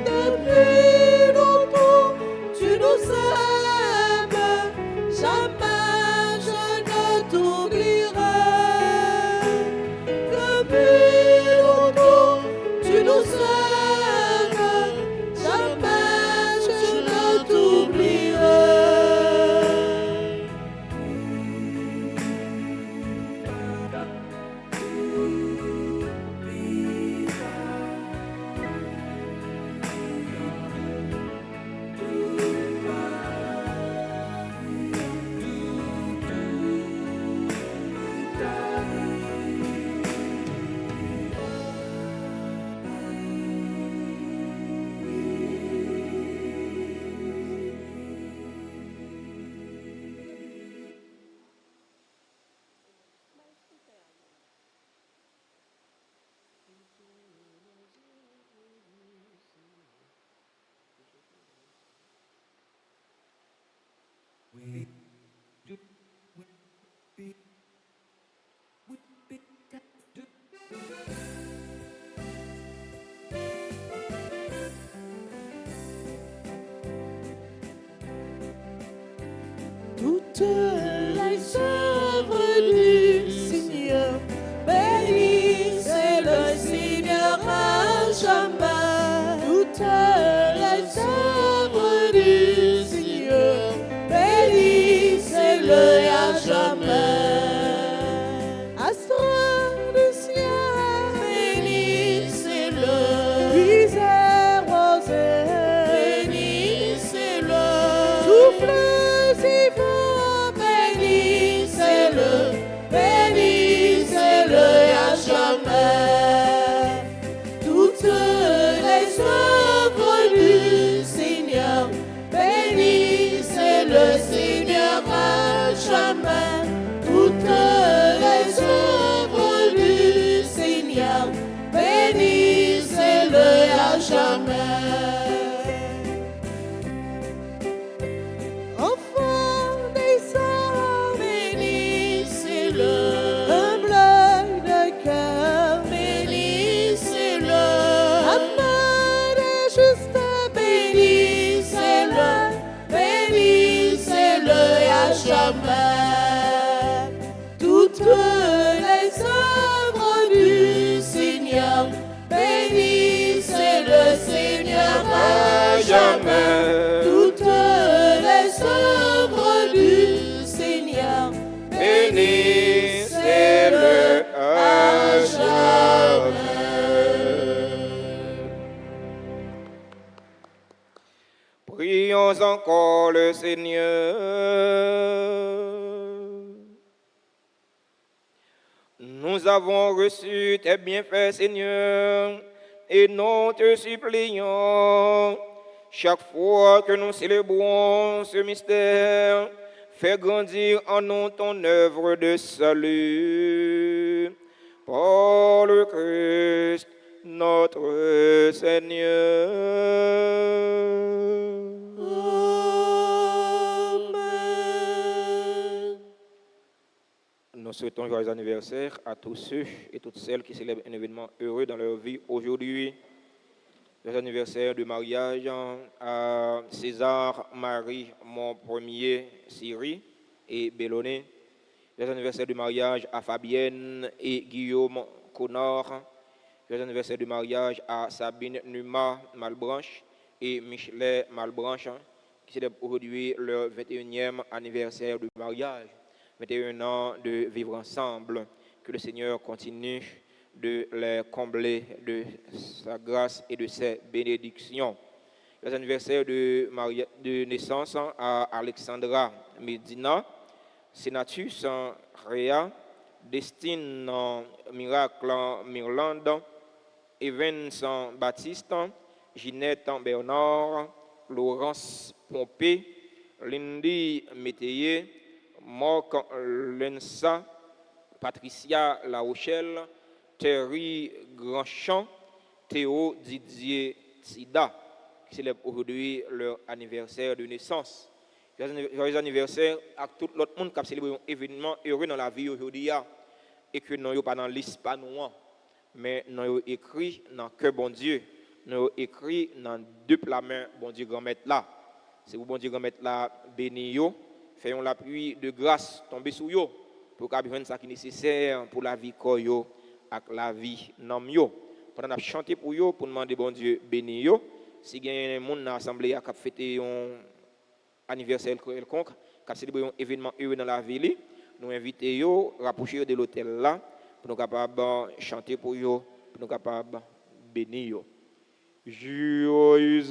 Depuis longtemps, tu nous aimes, jamais je ne t'oublierai. Depuis longtemps, tu nous aimes, jamais je ne t'oublierai. Toutes les œuvres du Seigneur, bénissez le Seigneur à jamais. Toutes les œuvres du Seigneur, bénissez-le à jamais. Astre du ciel, bénissez-le. Puisez rosée, bénissez-le. Souffle si fort, bénissez-le, bénissez-le à jamais. Toutes les œuvres du Seigneur, bénissez le Seigneur à jamais. Toutes les œuvres du Seigneur, bénissez-le à jamais. Enfant des hommes, bénissez-le. Humble de cœur, bénissez-le. Amant des justes, bénissez-le. Bénissez-le à jamais. Toutes les œuvres du Seigneur, bénissez le Seigneur à jamais. Toutes les œuvres du Seigneur, bénissez-le à jamais. Prions encore le Seigneur. Nous avons reçu tes bienfaits, Seigneur, et nous te supplions, chaque fois que nous célébrons ce mystère, fais grandir en nous ton œuvre de salut. Par le Christ, notre Seigneur. Amen. Nous souhaitons joyeux anniversaire à tous ceux et toutes celles qui célèbrent un événement heureux dans leur vie aujourd'hui. Joyeux anniversaire de mariage à César, Marie, mon premier, Siri et Béloné. Joyeux anniversaire de mariage à Fabienne et Guillaume Connor. Joyeux anniversaire de mariage à Sabine Numa Malbranche et Michelet Malbranche, qui célèbrent aujourd'hui leur 21e anniversaire de mariage, 21 ans de vivre ensemble. Que le Seigneur continue de les combler de sa grâce et de ses bénédictions. Les anniversaires de naissance à Alexandra Medina, Senatus Réa, Destine Miracle Mirland, Evans Baptiste, Ginette Bernard, Laurence Pompé, Lindy Métayer, Marc Lensa, Patricia La Rochelle, Terry Grandchamp, Théo Didier Tida, qui célèbrent aujourd'hui leur anniversaire de naissance. Joyeux anniversaire à tout l'autre monde qui a célébré un événement heureux dans la vie aujourd'hui et que nous n'avons pas dans l'esprit pas nous, mais nous avons écrit dans le cœur bon Dieu, nous avons écrit dans deux plats mains bon Dieu grand maître là. C'est vous bon Dieu grand maître là béni yo, faisons la pluie de grâce tomber sur yo pour qu'il y ait ce qui est nécessaire pour la vie yo avec la vie nam yo. Pendant qu'on chanter pour yo pour demander bon Dieu béni yo, si il y a un monde dans l'assemblée qui a fêté un anniversaire quelconque, qui a célébré un événement heureux dans la ville, nous invitons à rapprocher de l'hôtel là pour nous capables de chanter pour eux, pour nous capables de bénir. Joyeux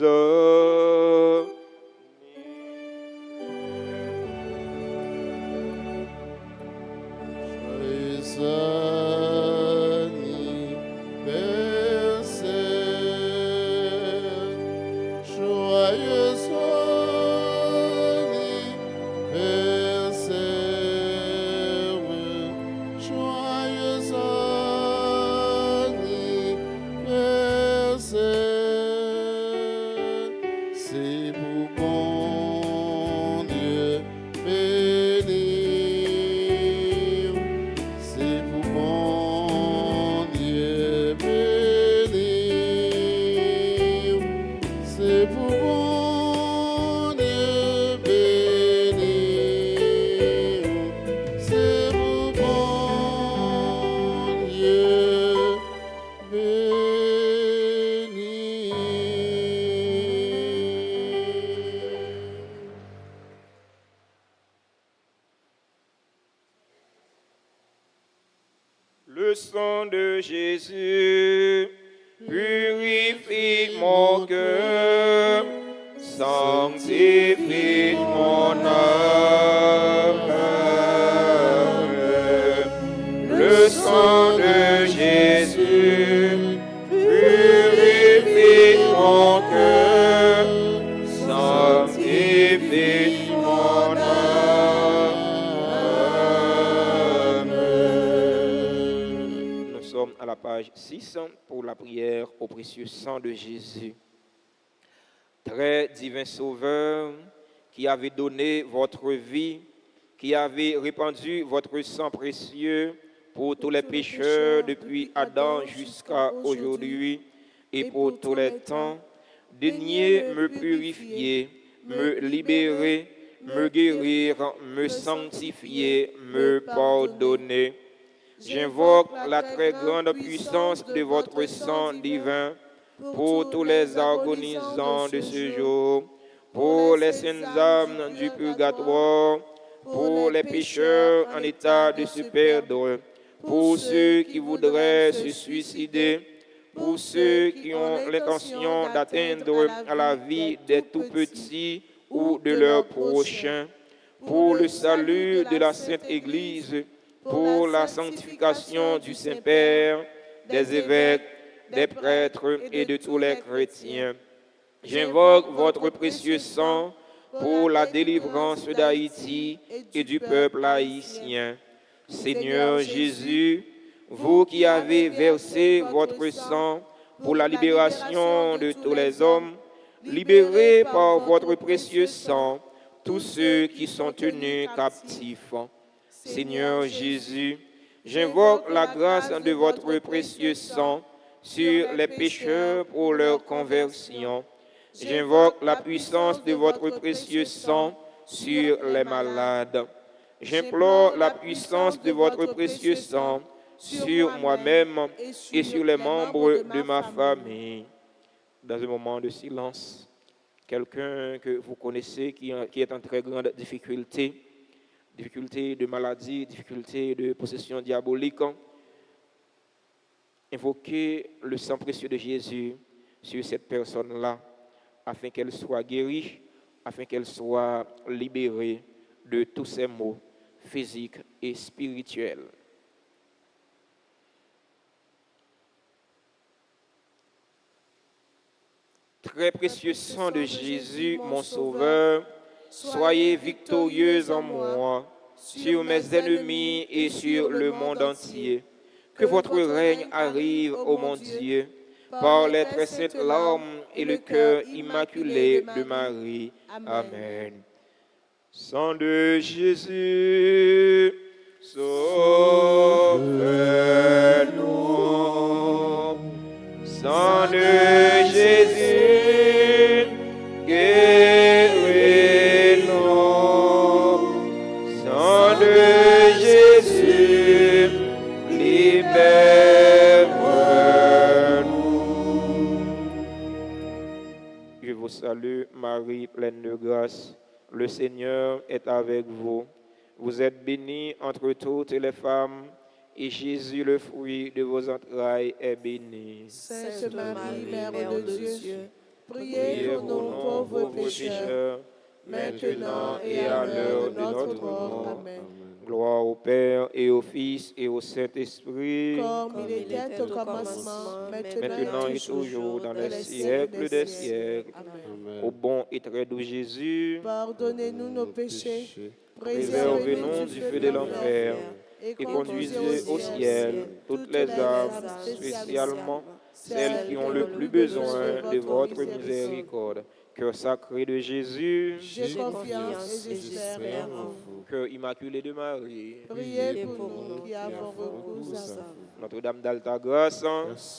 Le sang de Jésus purifie mon cœur, sanctifie mon âme. Le sang de Jésus purifie mon cœur, sanctifie mon âme. À la page 6 pour la prière au précieux sang de Jésus. Très divin Sauveur, qui avez donné votre vie, qui avez répandu votre sang précieux pour tous les pécheurs depuis Adam jusqu'à aujourd'hui et pour tous les temps, daignez me purifier, me libérer, me guérir, me sanctifier, me pardonner. J'invoque la très grande puissance de votre sang divin pour tous les agonisants de ce jour, pour les saintes âmes du purgatoire, pour les pécheurs en état de se perdre, pour ceux qui voudraient se suicider, pour ceux qui ont l'intention d'atteindre à la vie des tout-petits ou de leurs prochains, pour le salut de la Sainte Église, pour la sanctification du Saint-Père, des évêques, des prêtres et de tous les chrétiens. J'invoque votre précieux sang pour la délivrance d'Haïti et du peuple haïtien. Seigneur Jésus, vous qui avez versé votre sang pour la libération de tous les hommes, libérez par votre précieux sang tous ceux qui sont tenus captifs. Seigneur Jésus, j'invoque la grâce de votre précieux sang sur les pécheurs pour leur conversion. J'invoque la puissance de votre précieux sang sur les malades. J'implore la puissance de votre précieux sang sur moi-même et sur les membres de ma famille. Dans un moment de silence, quelqu'un que vous connaissez qui est en très grande difficulté de maladie, difficulté de possession diabolique, invoquez le sang précieux de Jésus sur cette personne-là, afin qu'elle soit guérie, afin qu'elle soit libérée de tous ces maux physiques et spirituels. Très précieux sang de Jésus, mon Sauveur, soyez victorieux en moi, sur mes ennemis et sur le monde entier. Que votre règne arrive, ô mon Dieu, par les très saintes larmes et le cœur immaculé de Marie. Amen. Sang de Jésus, sauve-nous. Sang de Jésus, guéris-nous. Sang de Jésus, libère-nous. Je vous salue, Marie, pleine de grâce. Le Seigneur est avec vous. Vous êtes bénie entre toutes les femmes, et Jésus, le fruit de vos entrailles, est béni. Sainte Marie, Mère de Dieu, priez Priez pour nous pauvres pécheurs, maintenant et à l'heure de notre mort. Amen. Gloire au Père et au Fils et au Saint-Esprit, Comme il était au commencement, maintenant et toujours, dans les siècles des siècles. Amen. Au bon et très doux Jésus, Pardonnez-nous nos péchés, préservez-nous du feu de l'enfer et conduisez au ciel toutes les âmes, spécialement celles qui ont le plus besoin de votre miséricorde. Cœur sacré de Jésus, j'ai confiance et j'espère en vous. cœur immaculé de Marie, Priez pour nous qui avons recours à vous. Notre-Dame d'Alta grâce,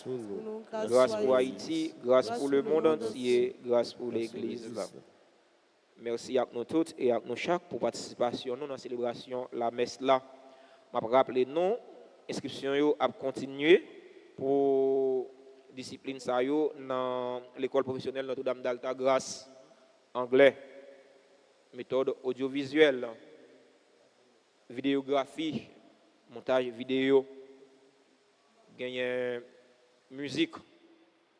Pour nous, grâce soit pour ici. Haïti, grâce pour le monde entier, grâce pour l'Église. Merci à nous toutes et à nous chaque pour participation dans la célébration la messe là. Je vais rappeler nous, inscription a continué pour discipline ça yo dans l'école professionnelle Notre-Dame d'Alta grâce anglais, méthode audiovisuelle, vidéographie, montage vidéo, gagne musique,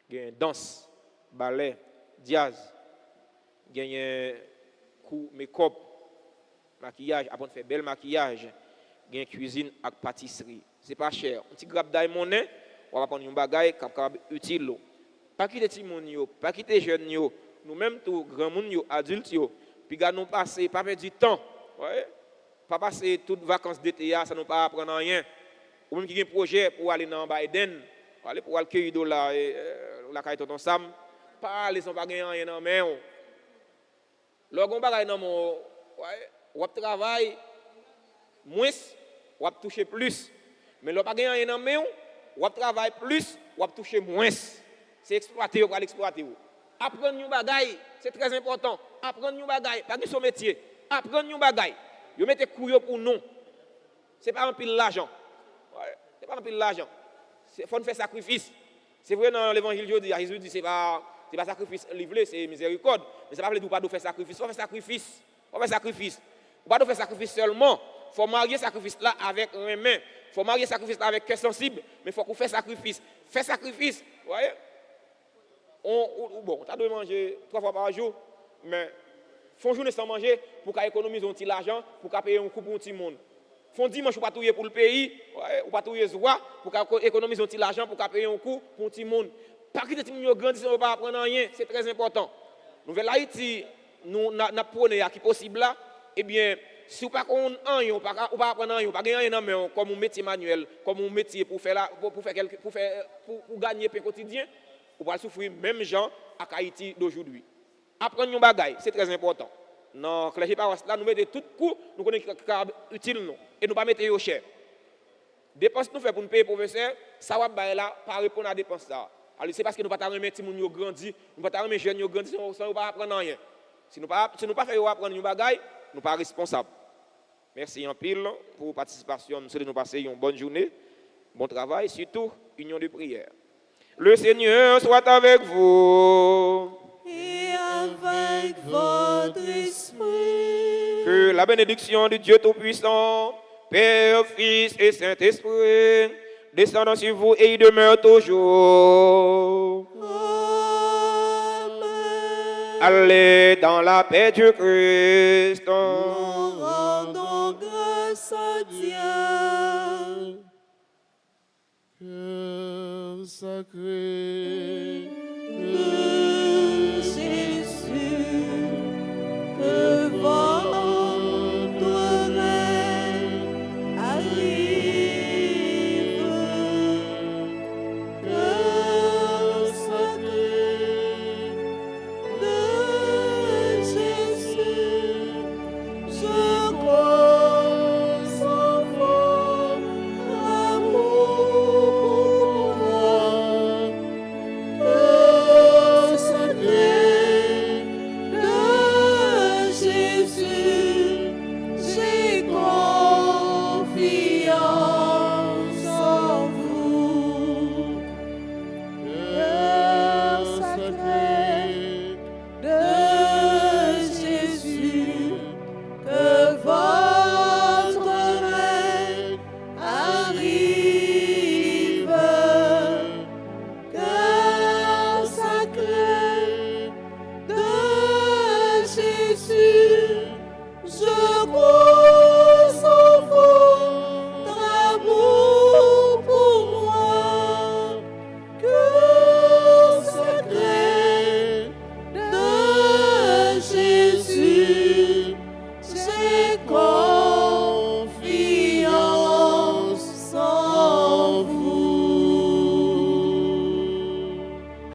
gagne danse, ballet, jazz, gagne coup make-up, maquillage, après faire bel maquillage, gagne cuisine avec pâtisserie. C'est pas cher. Un petit grappe d'ail monnaie, on va prendre un bagage capable utile. Pas quitter petit monde yo, pas quitter jeune yo, nous même tout grand monde yo, adultes yo, puis gars nous passer pas perdre du temps. Ouais. Pas passer toutes vacances d'été ça nous pas apprendre rien. Ou même qui a un projet pour aller dans Biden, pour aller cueillir de la caille tonton Sam, pas aller sans pas gagner rien dans main. Lorsqu'on bagage dans mon ou travail moins, ou toucher plus. Mais lorsqu'on pas gagner rien dans main, ou travail plus, ou toucher moins. C'est exploiter ou pas l'exploiter. Apprendre nous bagaille, c'est très important. Apprendre nous bagaille, pas que son métier. Apprendre nous bagaille. Vous mettez couillon pour nous. C'est pas un pile l'argent. C'est pas un pile l'argent. Il faut faire sacrifice. C'est vrai dans l'évangile aujourd'hui, Jésus dit c'est pas sacrifice livré, c'est miséricorde. Mais ça ne veut pas dire faire sacrifice. Il faut faire sacrifice. Il faut faire sacrifice. Il ne faut pas faire sacrifice seulement. Il faut marier sacrifice là avec un main. Il faut marier sacrifice là avec cœur sensible. Mais il faut qu'on fasse sacrifice. Fais sacrifice. Vous voyez? Bon, on doit manger 3 fois par jour. Mais font journée sans manger pour qu'on économise un petit l'argent, pour qu'on paye un coup pour un petit monde. Font dimanche pour patrouiller pour le pays, ou patrouiller soir, pour qu'on économise un petit l'argent, pour qu'on paye un coup pour un petit monde. Pas que les petits gens grandissent, on ne va pas apprendre rien, c'est très important. Nouvelle Haïti, nous apprenons qui possible là, eh bien, si vous ne pouvez pas apprendre rien, pas gagner rien comme un métier manuel, comme un métier pour gagner pain quotidien, vous allez souffrir même gens à Haïti d'aujourd'hui. Apprendre nos bagailles, c'est très important. Dans le clergé paroisse, là, nous mettons tout coup, nous connaissons utile nous, et nous ne pas mettre au cher. Dépenses nous fait pour nous payer professeur, ça va là, pas répondre à la dépense ça. Alors c'est parce que nous ne pouvons pas remettre les gens grandis, nous ne pouvons pas remettre les jeunes grandis sans ne pas apprendre rien. Si nous ne pas faire apprendre nos bagailles, nous ne sommes pas responsables. Merci en pile pour votre participation. Nous souhaitons nous passer une bonne journée, bon travail, surtout union de prière. Le Seigneur soit avec vous. Et avec votre esprit. Que la bénédiction de Dieu Tout-Puissant, Père, Fils et Saint-Esprit, descendant sur vous et y demeure toujours. Amen. Allez dans la paix du Christ. Nous rendons grâce à Dieu. Cœur sacré De Jésus, que votre règne arrive. Cœur sacré de Jésus, je crois sans fond amour pour toi. Cœur sacré de Jésus, j'ai confiance en vous. Cœur sacré de Jésus, que votre règne arrive. Cœur sacré de Jésus, je crois sans votre amour pour moi. Cœur sacré de Jésus, j'ai confiance